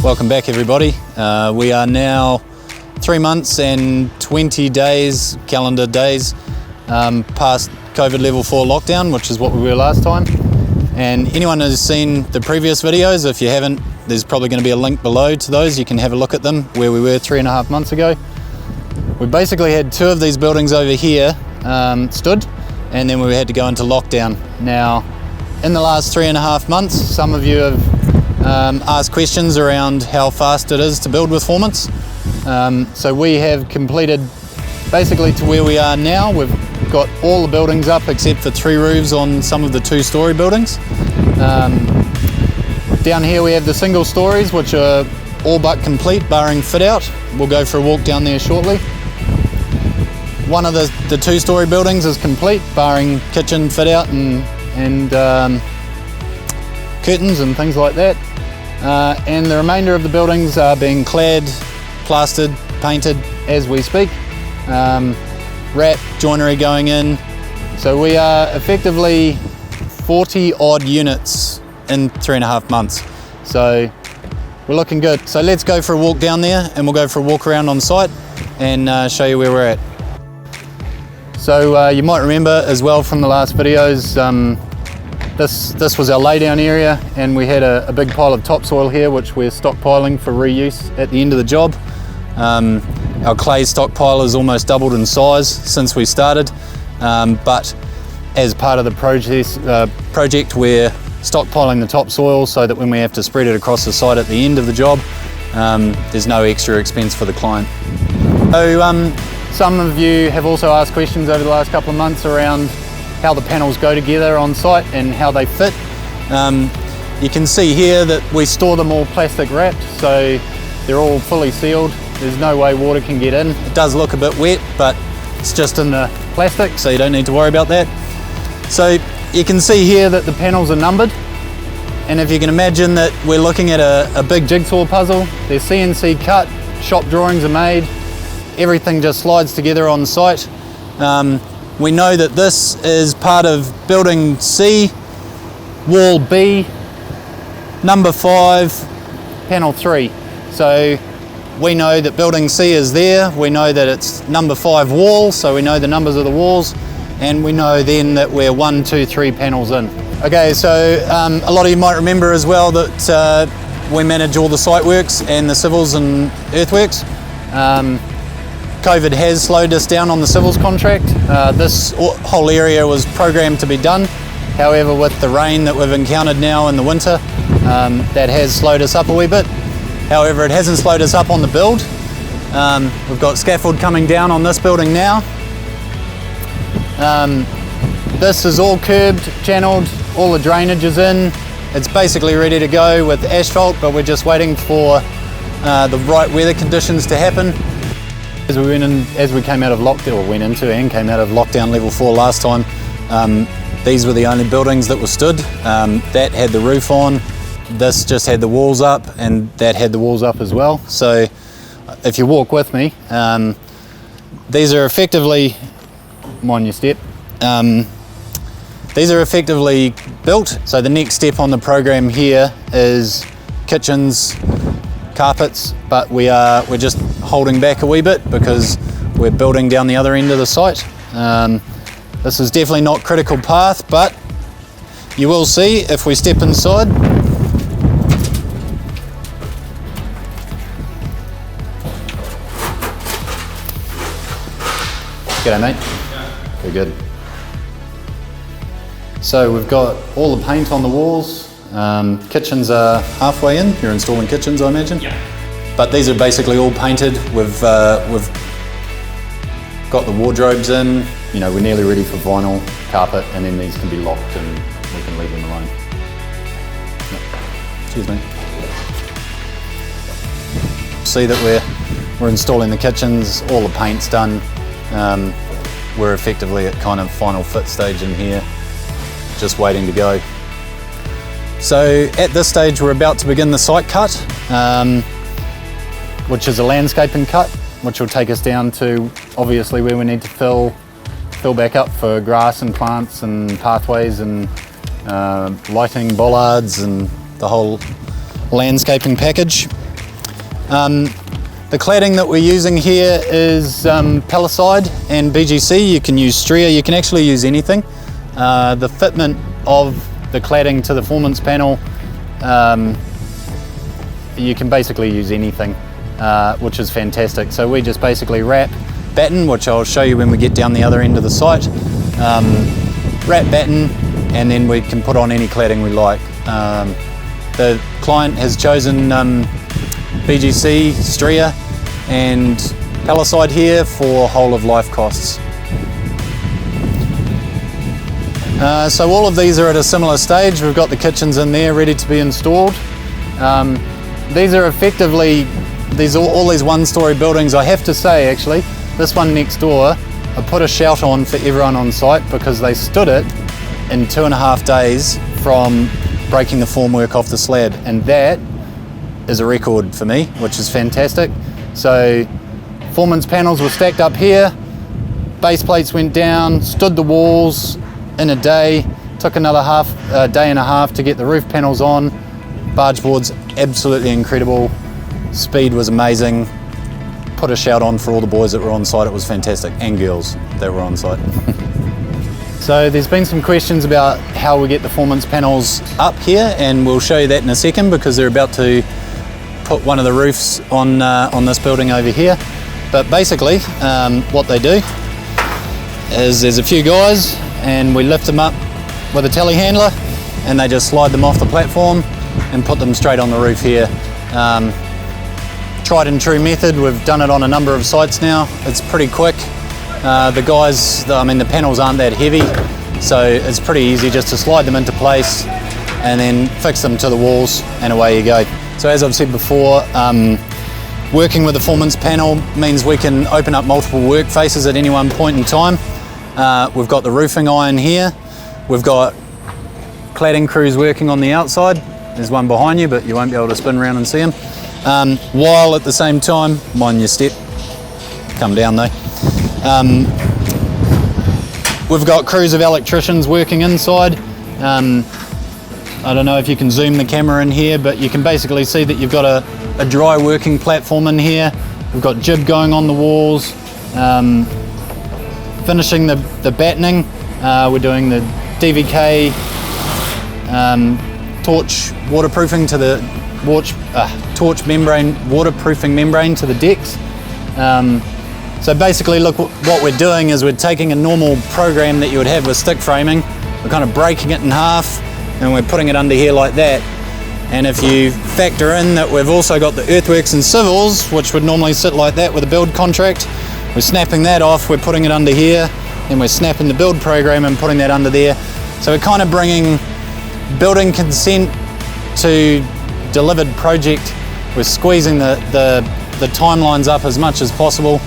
Welcome back, everybody. We are now 3 months and 20 days, calendar days, past COVID level 4 lockdown, which is what we were last time. And anyone who's seen the previous videos, if you haven't, there's probably going to be a link below to those. You can have a look at them, where we were 3.5 months ago. We basically had 2 of these buildings over here stood, and then we had to go into lockdown. Now, in the last 3.5 months, some of you have asked questions around how fast it is to build with Formants. So we have completed basically to where we are now. We've got all the buildings up except for 3 roofs on some of the 2-story buildings. Down here we have the single stories, which are all but complete, barring fit out. We'll go for a walk down there shortly. One of the 2-story buildings is complete, barring kitchen fit out and curtains and things like that. And the remainder of the buildings are being clad, plastered, painted as we speak. Wrap, joinery going in. So we are effectively 40 odd units in 3.5 months. So we're looking good. So let's go for a walk down there, and we'll go for a walk around on site and show you where we're at. So you might remember as well from the last videos, this was our laydown area, and we had a big pile of topsoil here which we're stockpiling for reuse at the end of the job. Our clay stockpile has almost doubled in size since we started, but as part of the project we're stockpiling the topsoil so that when we have to spread it across the site at the end of the job, there's no extra expense for the client. So some of you have also asked questions over the last couple of months around how the panels go together on site and how they fit. You can see here that we store them all plastic wrapped, so they're all fully sealed. There's no way water can get in. It does look a bit wet, but it's just in the plastic, so you don't need to worry about that. So you can see here that the panels are numbered, and if you can imagine that we're looking at a big jigsaw puzzle. They're CNC cut, shop drawings are made, everything just slides together on site. We know that this is part of building C, wall B, number 5, panel 3. So we know that building C is there, we know that it's number 5 wall, so we know the numbers of the walls, and we know then that we're 1, 2, 3 panels in. Okay, so a lot of you might remember as well that we manage all the site works and the civils and earthworks. COVID has slowed us down on the civils contract. This whole area was programmed to be done. However, with the rain that we've encountered now in the winter, that has slowed us up a wee bit. However, it hasn't slowed us up on the build. We've got scaffold coming down on this building now. This is all curbed, channeled, all the drainage is in. It's basically ready to go with asphalt, but we're just waiting for the right weather conditions to happen. As we came out of lockdown, or went into and came out of lockdown level 4 last time, these were the only buildings that were stood. That had the roof on, this just had the walls up, and that had the walls up as well. So if you walk with me, these are effectively, mind your step, these are effectively built. So the next step on the program here is kitchens, carpets, but we're just holding back a wee bit because we're building down the other end of the site. This is definitely not critical path, but you will see if we step inside. G'day mate. Yeah. Very good. So we've got all the paint on the walls. Kitchens are halfway in. You're installing kitchens, I imagine? Yeah. But these are basically all painted. We've got the wardrobes in. You know, we're nearly ready for vinyl, carpet, and then these can be locked and we can leave them alone. Cheers, mate. See that we're installing the kitchens. All the paint's done. We're effectively at kind of final fit stage in here, just waiting to go. So at this stage we're about to begin the site cut, which is a landscaping cut, which will take us down to obviously where we need to fill back up for grass and plants and pathways and lighting bollards and the whole landscaping package. The cladding that we're using here is palisade and BGC. You can use stria, you can actually use anything. The fitment of the cladding to the performance panel, you can basically use anything, which is fantastic. So we just basically wrap, batten, which I'll show you when we get down the other end of the site. Wrap, batten, and then we can put on any cladding we like. The client has chosen BGC, stria and palisade here for whole of life costs. So all of these are at a similar stage. We've got the kitchens in there ready to be installed. These are effectively, all these one-story buildings. I have to say actually, this one next door, I put a shout on for everyone on site because they stood it in 2.5 days from breaking the formwork off the slab, and that is a record for me, which is fantastic. So performance panels were stacked up here, base plates went down, stood the walls in a day, took another day and a half to get the roof panels on. Barge boards, absolutely incredible. Speed was amazing. Put a shout on for all the boys that were on site, it was fantastic, and girls that were on site. So there's been some questions about how we get the performance panels up here, and we'll show you that in a second because they're about to put one of the roofs on this building over here. But basically, what they do is there's a few guys and we lift them up with a telehandler and they just slide them off the platform and put them straight on the roof here. Tried and true method, we've done it on a number of sites now. It's pretty quick. The guys, I mean the panels aren't that heavy, so it's pretty easy just to slide them into place and then fix them to the walls and away you go. So as I've said before, working with the performance panel means we can open up multiple work faces at any one point in time. We've got the roofing iron here, we've got cladding crews working on the outside. There's one behind you, but you won't be able to spin around and see them. While at the same time, mind your step, come down though. We've got crews of electricians working inside. I don't know if you can zoom the camera in here, but you can basically see that you've got a dry working platform in here. We've got jib going on the walls, finishing the battening. We're doing the DVK torch waterproofing to the torch membrane, waterproofing membrane to the decks. So basically, look, what we're doing is we're taking a normal program that you would have with stick framing, we're kind of breaking it in half and we're putting it under here like that. And if you factor in that we've also got the earthworks and civils, which would normally sit like that with a build contract, we're snapping that off, we're putting it under here, and we're snapping the build program and putting that under there. So we're kind of bringing building consent to delivered project. We're squeezing the timelines up as much as possible.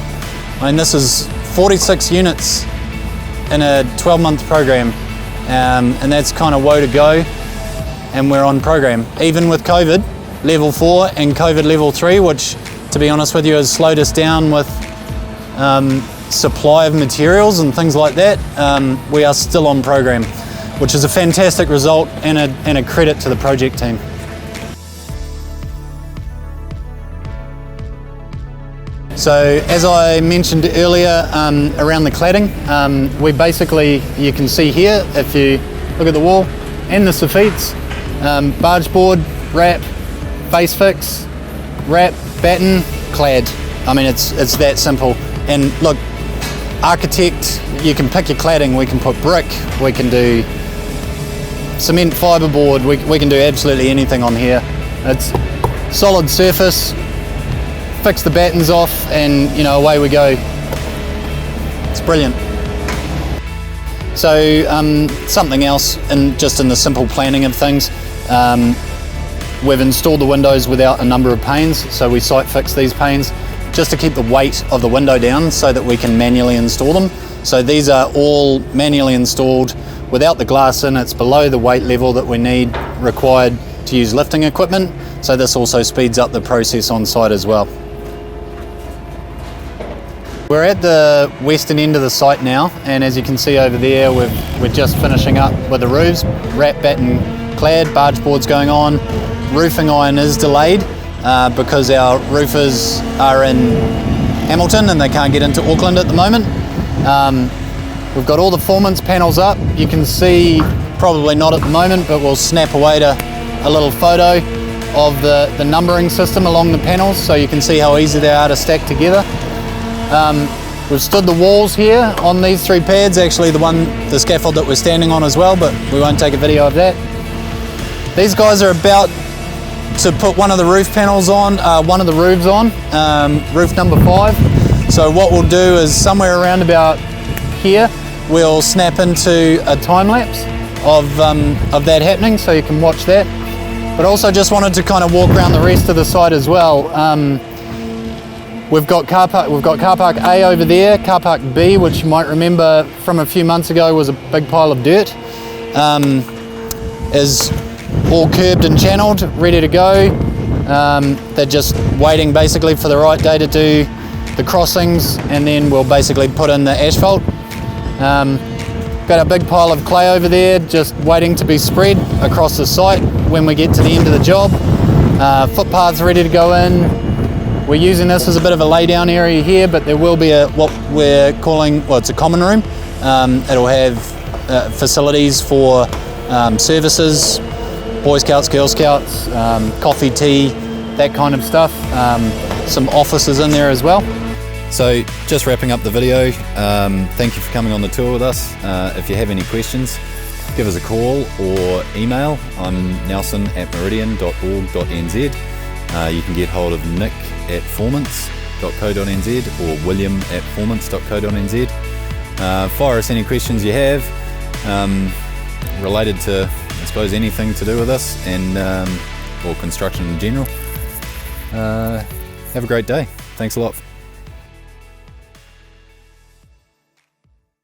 I mean, this is 46 units in a 12-month program, and that's kind of woe to go, and we're on program. Even with COVID level 4 and COVID level 3, which to be honest with you has slowed us down with supply of materials and things like that, we are still on program, which is a fantastic result and a credit to the project team. So as I mentioned earlier around the cladding, we basically, you can see here, if you look at the wall and the soffits, barge board, wrap, face fix, wrap, batten, clad. I mean, it's that simple. And look, architect, you can pick your cladding. We can put brick, we can do cement fiberboard, we can do absolutely anything on here. It's solid surface, fix the battens off, and away we go. It's brilliant. So something else, just in the simple planning of things, we've installed the windows without a number of panes, so we site fix these panes just to keep the weight of the window down so that we can manually install them. So these are all manually installed without the glass in. It's below the weight level that we need required to use lifting equipment, so this also speeds up the process on site as well. We're at the western end of the site now, and as you can see over there, we're just finishing up with the roofs, wrap, batten, clad, barge boards going on. Roofing iron is delayed because our roofers are in Hamilton and they can't get into Auckland at the moment. We've got all the Formance panels up. You can see, probably not at the moment, but we'll snap away to a little photo of the numbering system along the panels so you can see how easy they are to stack together. We've stood the walls here on these 3 pads, actually the scaffold that we're standing on as well, but we won't take a video of that. These guys are about to put one of the roof panels on, one of the roofs on, roof number 5. So what we'll do is somewhere around about here, we'll snap into a time lapse of that happening so you can watch that. But also just wanted to kind of walk around the rest of the site as well. We've got car park A over there, car park B, which you might remember from a few months ago was a big pile of dirt, is all curbed and channeled, ready to go. They're just waiting basically for the right day to do the crossings, and then we'll basically put in the asphalt. Got a big pile of clay over there just waiting to be spread across the site when we get to the end of the job. Footpaths ready to go in. We're using this as a bit of a lay down area here, but there will be what we're calling, well, it's a common room. It'll have facilities for services, Boy Scouts, Girl Scouts, coffee, tea, that kind of stuff. Some offices in there as well. So just wrapping up the video, thank you for coming on the tour with us. If you have any questions, give us a call or email. I'm nelson@meridian.org.nz. You can get hold of nick@formance.co.nz or william@formance.co.nz. Fire us any questions you have related to, I suppose, anything to do with us and or construction in general. Have a great day. Thanks a lot.